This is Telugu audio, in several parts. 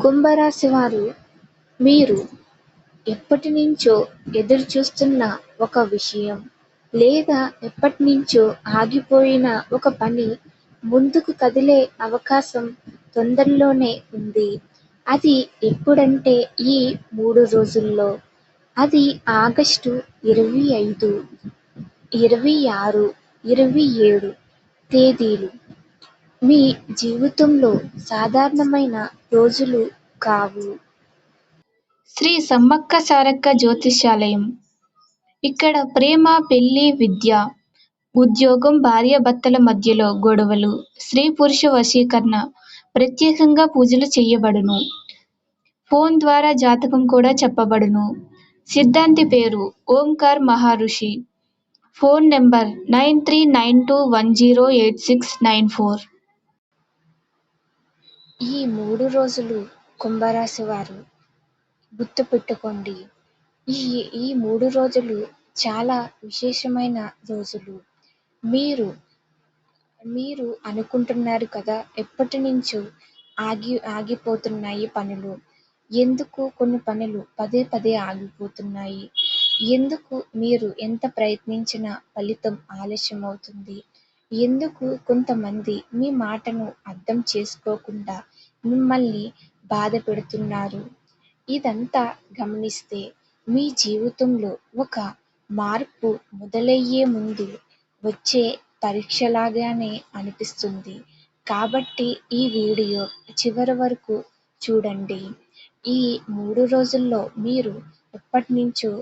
కుంభరాశి వారు, మీరు ఎప్పటినుంచో ఎదురుచూస్తున్న ఒక విషయం లేదా ఎప్పటినుంచో ఆగిపోయిన ఒక పని ముందుకు కదిలే అవకాశం తొందరలోనే ఉంది. అది ఎప్పుడంటే ఈ 3 రోజుల్లో. అది ఆగస్టు 25, 26, 27 తేదీలు. మీ జీవితంలో సాధారణమైన రోజులు కావు. శ్రీ సమ్మక్క సారక్క జ్యోతిష్యాలయం. ఇక్కడ ప్రేమ, పెళ్లి, విద్య, ఉద్యోగం, భార్యాభర్తల మధ్యలో గొడవలు, స్త్రీ పురుష వశీకరణ, ప్రత్యేకంగా పూజలు చేయబడును. ఫోన్ ద్వారా జాతకం కూడా చెప్పబడును. సిద్ధాంతి పేరు ఓంకార్ మహర్షి. Phone number 9392108694. ఈ 3 రోజులు కుంభరాశి వారు గుర్తుపెట్టుకోండి. ఈ 3 రోజులు చాలా విశేషమైన రోజులు. మీరు అనుకుంటున్నారు కదా, ఎప్పటినుంచో ఆగిపోతున్నాయి పనులు. ఎందుకు కొన్ని పనులు పదే పదే ఆగిపోతున్నాయి? ఎందుకు మీరు ఎంత ప్రయత్నించినా ఫలితం ఆలస్యం అవుతుంది? ఎందుకు కొంతమంది మీ మాటను అర్థం చేసుకోకుండా మిమ్మల్ని బాధ పెడుతున్నారు? ఇదంతా గమనిస్తే మీ జీవితంలో ఒక మార్పు మొదలయ్యే ముందు వచ్చే పరీక్షలాగానే అనిపిస్తుంది. కాబట్టి ఈ వీడియో చివరి వరకు చూడండి. ఈ 3 రోజుల్లో మీరు ఎప్పటినుంచో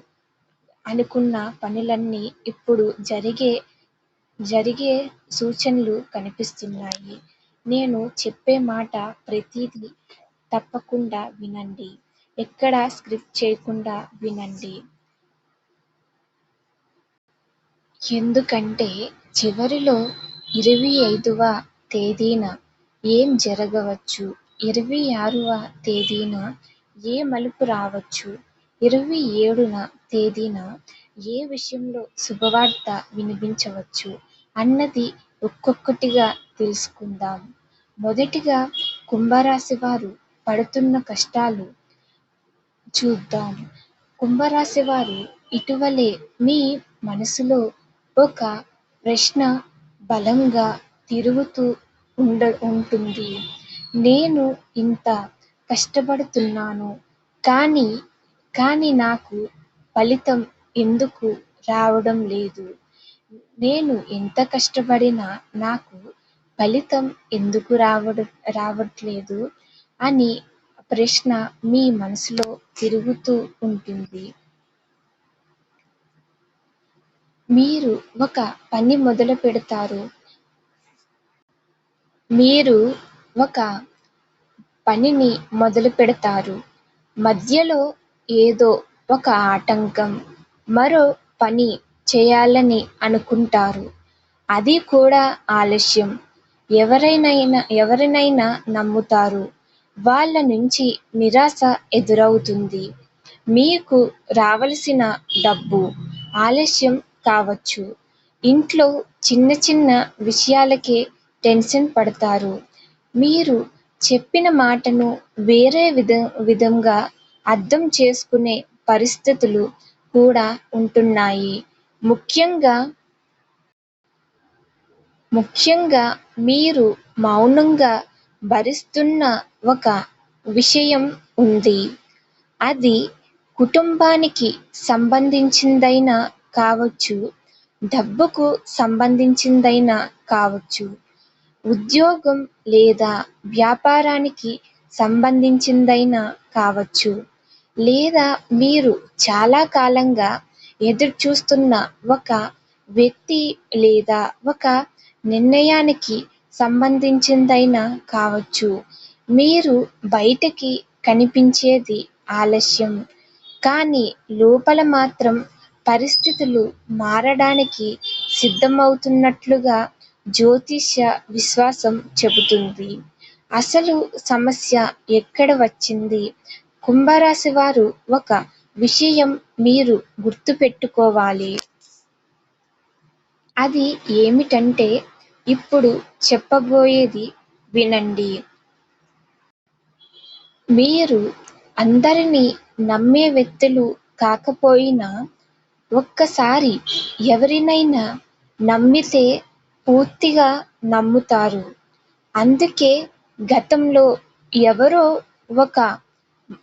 అనుకున్న పనులన్నీ ఇప్పుడు జరిగే సూచనలు కనిపిస్తున్నాయి. నేను చెప్పే మాట ప్రతిదీ తప్పకుండా వినండి. ఎక్కడా స్కిప్ చేయకుండా వినండి. ఎందుకంటే చివరిలో 25వ తేదీన ఏం జరగవచ్చు, 26వ తేదీన ఏ మలుపు రావచ్చు, 27న తేదీన ఏ విషయంలో శుభవార్త వినిపించవచ్చు అన్నది ఒక్కొక్కటిగా తెలుసుకుందాం. మొదటిగా కుంభరాశి వారు పడుతున్న కష్టాలు చూద్దాం. కుంభరాశి వారు ఇటీవలే మీ మనసులో ఒక ప్రశ్న బలంగా తిరుగుతూ ఉంటుంది. నేను ఇంత కష్టపడుతున్నాను, కానీ నాకు ఫలితం ఎందుకు రావడం లేదు? నేను ఎంత కష్టపడినా నాకు ఫలితం ఎందుకు రావట్లేదు అని ప్రశ్న మీ మనసులో తిరుగుతూ ఉంటుంది. మీరు ఒక పని మొదలు పెడతారు. మధ్యలో ఏదో ఒక ఆటంకం, మరో పని చేయాలని అనుకుంటారు. అది కూడా ఆలస్యం. ఎవరినైనా నమ్ముతారు. వాళ్ళ నుంచి నిరాశ ఎదురవుతుంది. మీకు రావలసిన డబ్బు ఆలస్యం కావచ్చు. ఇంట్లో చిన్న చిన్న విషయాలకే టెన్షన్ పడతారు. మీరు చెప్పిన మాటను వేరే విధంగా అర్థం చేసుకునే పరిస్థితులు కూడా ఉంటున్నాయి. ముఖ్యంగా మీరు మౌనంగా భరిస్తున్న ఒక విషయం ఉంది. అది కుటుంబానికి సంబంధించిందైనా కావచ్చు, డబ్బుకు సంబంధించిందైనా కావచ్చు, ఉద్యోగం లేదా వ్యాపారానికి సంబంధించిందైనా కావచ్చు, లేదా మీరు చాలా కాలంగా ఎదురుచూస్తున్న ఒక వ్యక్తి లేదా ఒక నిర్ణయానికి సంబంధించిందైనా కావచ్చు. మీరు బయటకి కనిపించేది ఆలస్యం, కానీ లోపల మాత్రం పరిస్థితులు మారడానికి సిద్ధమవుతున్నట్లుగా జ్యోతిష్య విశ్వాసం చెబుతుంది. అసలు సమస్య ఎక్కడ వచ్చింది? కుంభరాశి వారు ఒక విషయం మీరు గుర్తుపెట్టుకోవాలి. అది ఏమిటంటే, ఇప్పుడు చెప్పబోయేది వినండి. మీరు అందరినీ నమ్మే వ్యక్తులు కాకపోయినా ఒక్కసారి ఎవరినైనా నమ్మితే పూర్తిగా నమ్ముతారు. అందుకే గతంలో ఎవరో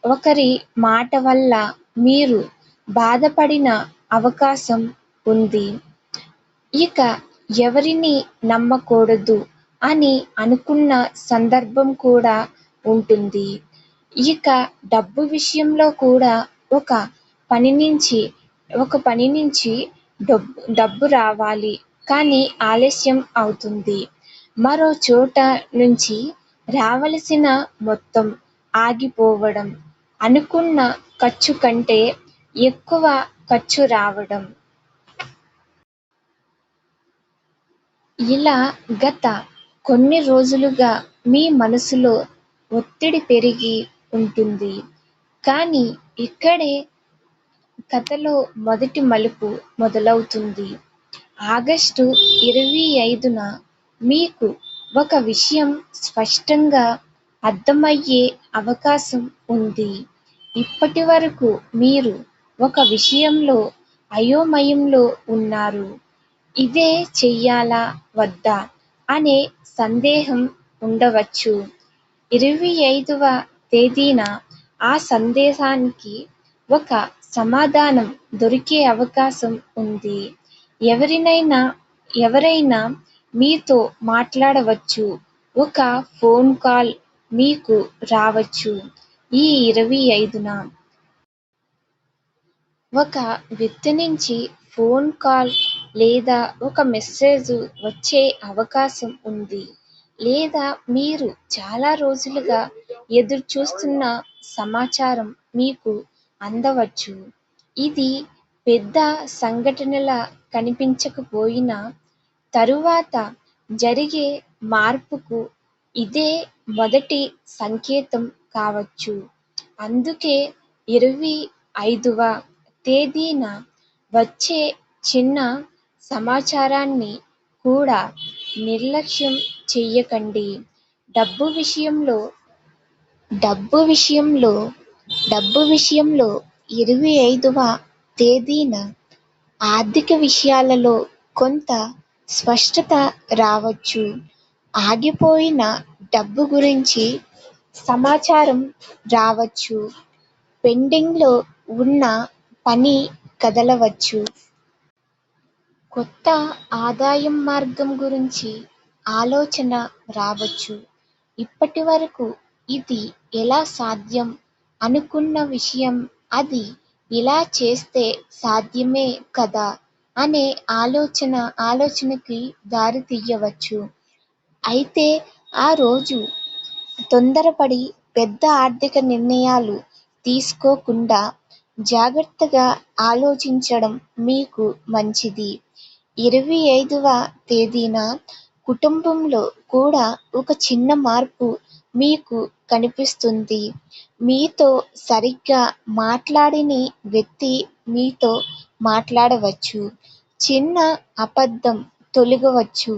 ఒకరి మాట వల్ల మీరు బాధపడిన అవకాశం ఉంది. ఇక ఎవరినీ నమ్మకూడదు అని అనుకున్న సందర్భం కూడా ఉంటుంది. ఇక డబ్బు విషయంలో కూడా ఒక పని నుంచి డబ్బు రావాలి కానీ ఆలస్యం అవుతుంది. మరో చోట నుంచి రావలసిన మొత్తం ఆగిపోవడం, అనుకున్న ఖర్చు కంటే ఎక్కువ ఖర్చు రావడం. ఇలా గత కొన్ని రోజులుగా మీ మనసులో ఒత్తిడి పెరిగి ఉంటుంది. కానీ ఇక్కడే కథలో మొదటి మలుపు మొదలవుతుంది. ఆగస్టు 25న మీకు ఒక విషయం స్పష్టంగా అర్థమయ్యే అవకాశం ఉంది. ఇప్పటివరకు మీరు ఒక విషయంలో అయోమయంలో ఉన్నారు. ఇదే చెయ్యాలా వద్దా అనే సందేహం ఉండవచ్చు. 25వ తేదీన ఆ సందేహానికి ఒక సమాధానం దొరికే అవకాశం ఉంది. ఎవరైనా మీతో మాట్లాడవచ్చు. ఒక ఫోన్ కాల్ మీకు రావచ్చు. ఈ 25న ఒక వ్యక్తి నుంచి ఫోన్ కాల్ లేదా ఒక మెసేజ్ వచ్చే అవకాశం ఉంది. లేదా మీరు చాలా రోజులుగా ఎదురుచూస్తున్న సమాచారం మీకు అందవచ్చు. ఇది పెద్ద సంఘటనలా కనిపించకపోయినా తరువాత జరిగే మార్పుకు ఇదే మొదటి సంకేతం కావచ్చు. అందుకే 25వ తేదీన వచ్చే చిన్న సమాచారాన్ని కూడా నిర్లక్ష్యం చెయ్యకండి. డబ్బు విషయంలో 25వ తేదీన ఆర్థిక విషయాలలో కొంత స్పష్టత రావచ్చు. ఆగిపోయిన డబ్బు గురించి సమాచారం రావచ్చు. పెండింగ్లో ఉన్న పని కదలవచ్చు. కొత్త ఆదాయం మార్గం గురించి ఆలోచన రావచ్చు. ఇప్పటివరకు ఇది ఎలా సాధ్యం అనుకున్న విషయం అది ఇలా చేస్తే సాధ్యమే కదా అనే ఆలోచనకి దారితీయవచ్చు. అయితే ఆ రోజు తొందరపడి పెద్ద ఆర్థిక నిర్ణయాలు తీసుకోకుండా జాగ్రత్తగా ఆలోచించడం మీకు మంచిది. 25వ తేదీన కుటుంబంలో కూడా ఒక చిన్న మార్పు మీకు కనిపిస్తుంది. మీతో సరిగ్గా మాట్లాడని వ్యక్తి మీతో మాట్లాడవచ్చు. చిన్న అబద్ధం తొలగవచ్చు.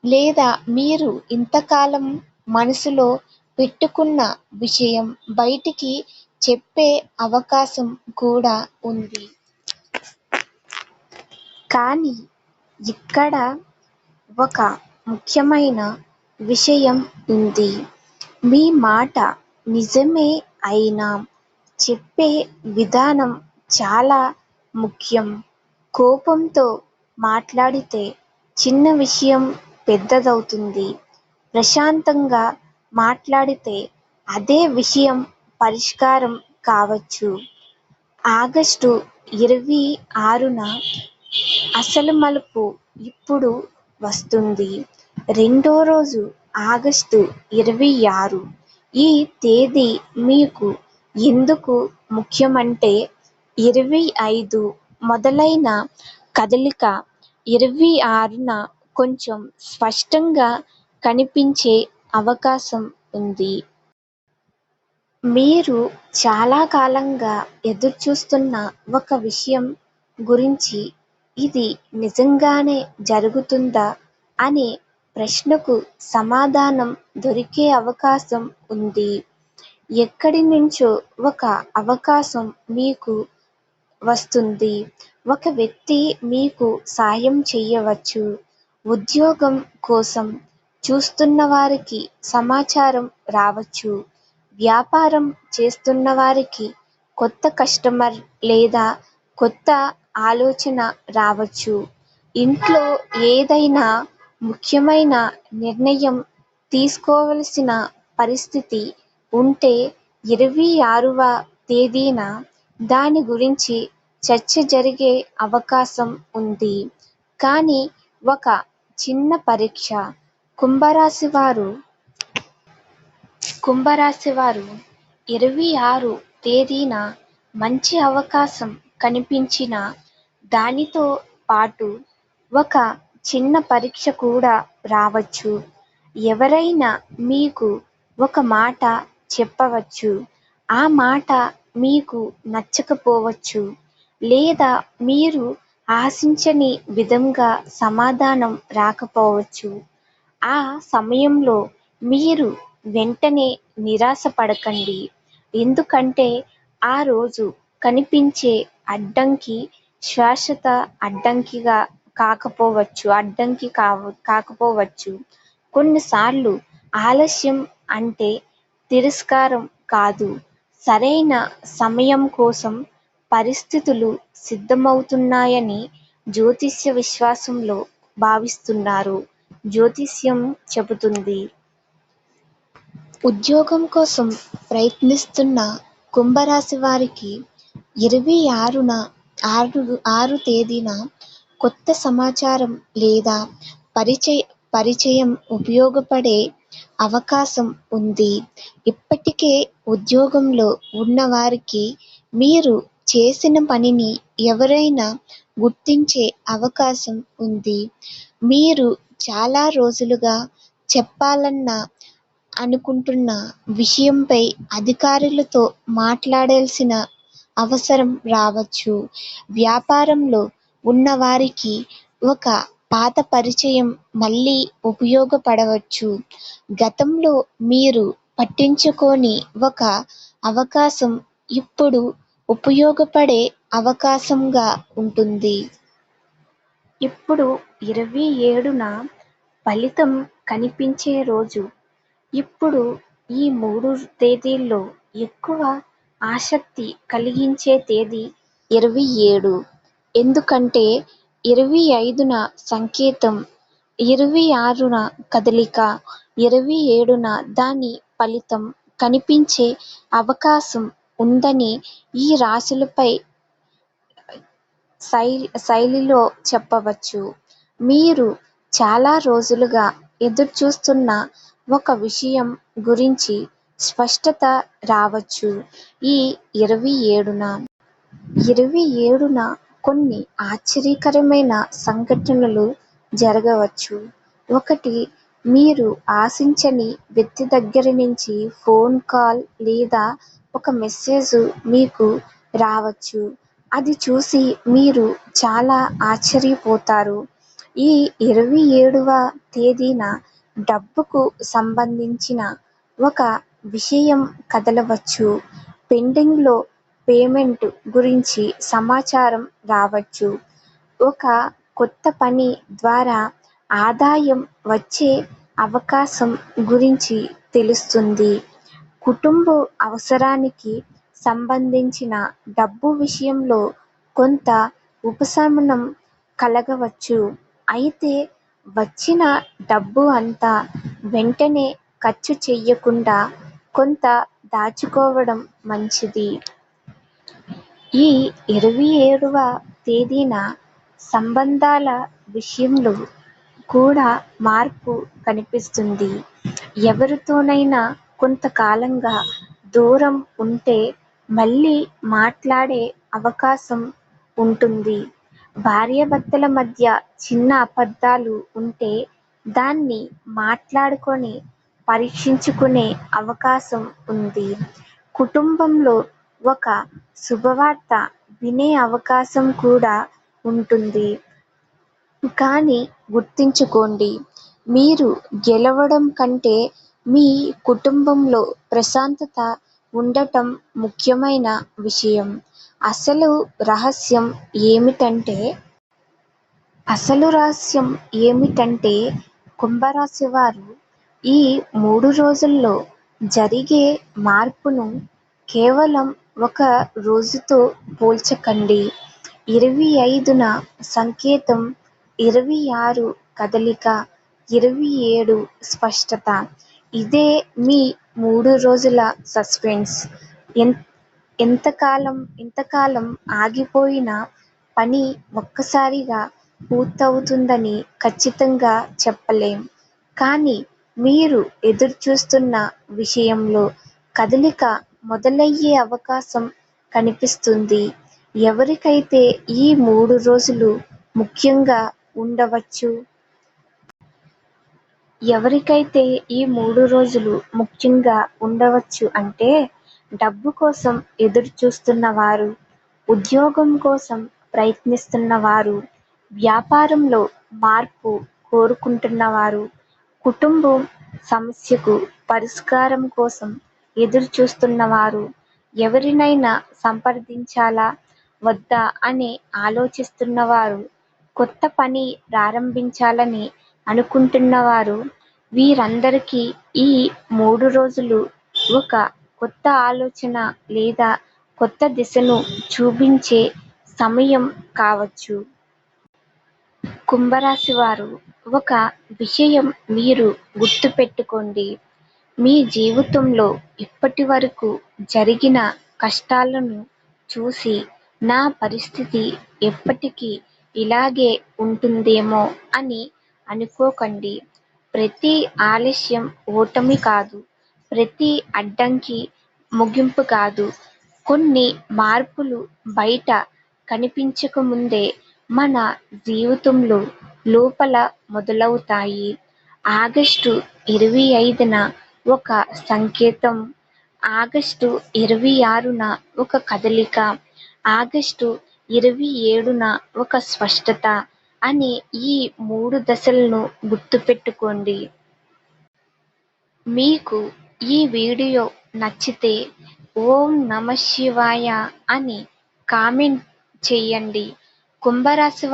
లేదా మీరు ఇంతకాలం మనసులో పెట్టుకున్న విషయం బయటికి చెప్పే అవకాశం కూడా ఉంది. కానీ ఇక్కడ ఒక ముఖ్యమైన విషయం ఉంది. మీ మాట నిజమే అయినా చెప్పే విధానం చాలా ముఖ్యం. కోపంతో మాట్లాడితే చిన్న విషయం పెద్దదవుతుంది. ప్రశాంతంగా మాట్లాడితే అదే విషయం పరిష్కారం కావచ్చు. ఆగస్టు 26న అసలు మలుపు ఇప్పుడు వస్తుంది. రెండో రోజు ఆగస్టు 26. ఈ తేదీ మీకు ఎందుకు ముఖ్యమంటే 25 మొదలైన కదలిక 26న కొంచెం స్పష్టంగా కనిపించే అవకాశం ఉంది. మీరు చాలా కాలంగా ఎదురుచూస్తున్న ఒక విషయం గురించి ఇది నిజంగానే జరుగుతుందా అనే ప్రశ్నకు సమాధానం దొరికే అవకాశం ఉంది. ఎక్కడి నుంచో ఒక అవకాశం మీకు వస్తుంది. ఒక వ్యక్తి మీకు సాయం చేయవచ్చు. ఉద్యోగం కోసం చూస్తున్న వారికి సమాచారం రావచ్చు. వ్యాపారం చేస్తున్న వారికి కొత్త కస్టమర్ లేదా కొత్త ఆలోచన రావచ్చు. ఇంట్లో ఏదైనా ముఖ్యమైన నిర్ణయం తీసుకోవలసిన పరిస్థితి ఉంటే 26వ తేదీన దాని గురించి చర్చ జరిగే అవకాశం ఉంది. కానీ ఒక చిన్న పరీక్ష. కుంభరాశి వారు 26 తేదీన మంచి అవకాశం కనిపించిన దానితో పాటు ఒక చిన్న పరీక్ష కూడా రావచ్చు. ఎవరైనా మీకు ఒక మాట చెప్పవచ్చు. ఆ మాట మీకు నచ్చకపోవచ్చు, లేదా మీరు ఆశించని విధంగా సమాధానం రాకపోవచ్చు. ఆ సమయంలో మీరు వెంటనే నిరాశపడకండి. ఎందుకంటే ఆ రోజు కనిపించే అడ్డంకి శాశ్వత అడ్డంకిగా కాకపోవచ్చు. కొన్నిసార్లు ఆలస్యం అంటే తిరస్కారం కాదు, సరైన సమయం కోసం పరిస్థితులు సిద్ధమవుతున్నాయని జ్యోతిష్య విశ్వాసంలో భావిస్తున్నారు. జ్యోతిష్యం చెబుతుంది. ఉద్యోగం కోసం ప్రయత్నిస్తున్న కుంభరాశి వారికి 26 తేదీన కొత్త సమాచారం లేదా పరిచయం ఉపయోగపడే అవకాశం ఉంది. ఇప్పటికే ఉద్యోగంలో ఉన్నవారికి మీరు చేసిన పనిని ఎవరైనా గుర్తించే అవకాశం ఉంది. మీరు చాలా రోజులుగా అనుకుంటున్న విషయంపై అధికారులతో మాట్లాడాల్సిన అవసరం రావచ్చు. వ్యాపారంలో ఉన్నవారికి ఒక పాత పరిచయం మళ్ళీ ఉపయోగపడవచ్చు. గతంలో మీరు పట్టించుకోని ఒక అవకాశం ఇప్పుడు ఉపయోగపడే అవకాశంగా ఉంటుంది. ఇప్పుడు 27న ఫలితం కనిపించే రోజు. ఇప్పుడు ఈ 3 తేదీల్లో ఎక్కువ ఆసక్తి కలిగించే తేదీ 27. ఎందుకంటే 25న సంకేతం, 26న కదలిక, 27న దాని ఫలితం కనిపించే అవకాశం ఉందని ఈ రాశులపై శైలిలో చెప్పవచ్చు. మీరు చాలా రోజులుగా ఎదురుచూస్తున్న ఒక విషయం గురించి స్పష్టత రావచ్చు. ఈ 27న కొన్ని ఆశ్చర్యకరమైన సంఘటనలు జరగవచ్చు. ఒకటి, మీరు ఆశించని వ్యక్తి దగ్గర నుంచి ఫోన్ కాల్ లేదా ఒక మెసేజ్ మీకు రావచ్చు. అది చూసి మీరు చాలా ఆశ్చర్యపోతారు. ఈ 27వ తేదీన డబ్బుకు సంబంధించిన ఒక విషయం కదలవచ్చు. పెండింగ్లో పేమెంట్ గురించి సమాచారం రావచ్చు. ఒక కొత్త పని ద్వారా ఆదాయం వచ్చే అవకాశం గురించి తెలుస్తుంది. కుటుంబ అవసరానికి సంబంధించిన డబ్బు విషయంలో కొంత ఉపశమనం కలగవచ్చు. అయితే వచ్చిన డబ్బు అంతా వెంటనే ఖర్చు చేయకుండా కొంత దాచుకోవడం మంచిది. ఈ 27వ తేదీన సంబంధాల విషయంలో కూడా మార్పు కనిపిస్తుంది. ఎవరితోనైనా కొంతకాలంగా దూరం ఉంటే మళ్ళీ మాట్లాడే అవకాశం ఉంటుంది. భార్యాభర్తల మధ్య చిన్న అపార్థాలు ఉంటే దాన్ని మాట్లాడుకొని పరిష్కరించుకునే అవకాశం ఉంది. కుటుంబంలో ఒక శుభవార్త వినే అవకాశం కూడా ఉంటుంది. కానీ గుర్తుంచుకోండి, మీరు గెలవడం కంటే మీ కుటుంబంలో ప్రశాంతత ఉండటం ముఖ్యమైన విషయం. అసలు రహస్యం ఏమిటంటే కుంభరాశి వారు ఈ 3 రోజుల్లో జరిగే మార్పును కేవలం ఒక రోజుతో పోల్చకండి. 25న సంకేతం, 26 కదలిక, 27 స్పష్టత. ఇదే మీ 3 రోజుల సస్పెన్స్. ఇంతకాలం ఆగిపోయిన పని ఒక్కసారిగా పూర్తవుతుందని ఖచ్చితంగా చెప్పలేం. కానీ మీరు ఎదురుచూస్తున్న విషయంలో కదలిక మొదలయ్యే అవకాశం కనిపిస్తుంది. ఎవరికైతే ఈ 3 రోజులు ముఖ్యంగా ఉండవచ్చు అంటే డబ్బు కోసం ఎదురుచూస్తున్నవారు, ఉద్యోగం కోసం ప్రయత్నిస్తున్నవారు, వ్యాపారంలో మార్పు కోరుకుంటున్నవారు, కుటుంబం సమస్యకు పరిష్కారం కోసం ఎదురుచూస్తున్నవారు, ఎవరినైనా సంప్రదించాలా వద్దా అని ఆలోచిస్తున్నవారు, కొత్త పని ప్రారంభించాలని అనుకుంటున్నవారు, వీరందరికీ ఈ 3 రోజులు ఒక కొత్త ఆలోచన లేదా కొత్త దిశను చూపించే సమయం కావచ్చు. కుంభరాశి వారు, ఒక విషయం మీరు గుర్తుపెట్టుకోండి. మీ జీవితంలో ఇప్పటివరకు జరిగిన కష్టాలను చూసి నా పరిస్థితి ఎప్పటికీ ఇలాగే ఉంటుందేమో అని అనుకోకండి. ప్రతి ఆలస్యం ఓటమి కాదు. ప్రతి అడ్డంకి ముగింపు కాదు. కొన్ని మార్పులు బయట కనిపించకముందే మన జీవితంలో లోపల మొదలవుతాయి. ఆగస్టు 25న ఒక సంకేతం, ఆగస్టు 26న ఒక కదలిక, ఆగస్టు 27న ఒక స్పష్టత అనే ఈ 3 దశలను గుర్తుపెట్టుకోండి. మీకు ఈ వీడియో నచ్చితే ఓం నమఃశివాయ అని కామెంట్ చేయండి. కుంభరాశి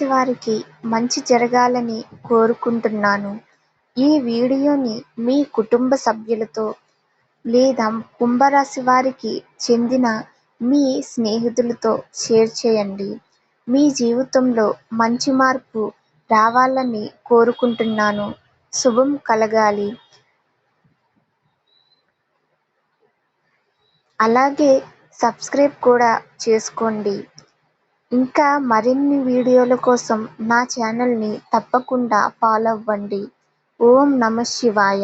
వారికి మంచి జరగాలని కోరుకుంటున్నాను. ఈ వీడియోని మీ కుటుంబ సభ్యులతో లేదా కుంభరాశి వారికి చెందిన మీ స్నేహితులతో షేర్ చేయండి. మీ జీవితంలో మంచి మార్పు రావాలని కోరుకుంటున్నాను. శుభం కలగాలి. అలాగే సబ్స్క్రైబ్ కూడా చేసుకోండి. ఇంకా మరిన్ని వీడియోల కోసం నా ఛానల్ని తప్పకుండా ఫాలో అవ్వండి. ఓం నమఃశివాయ.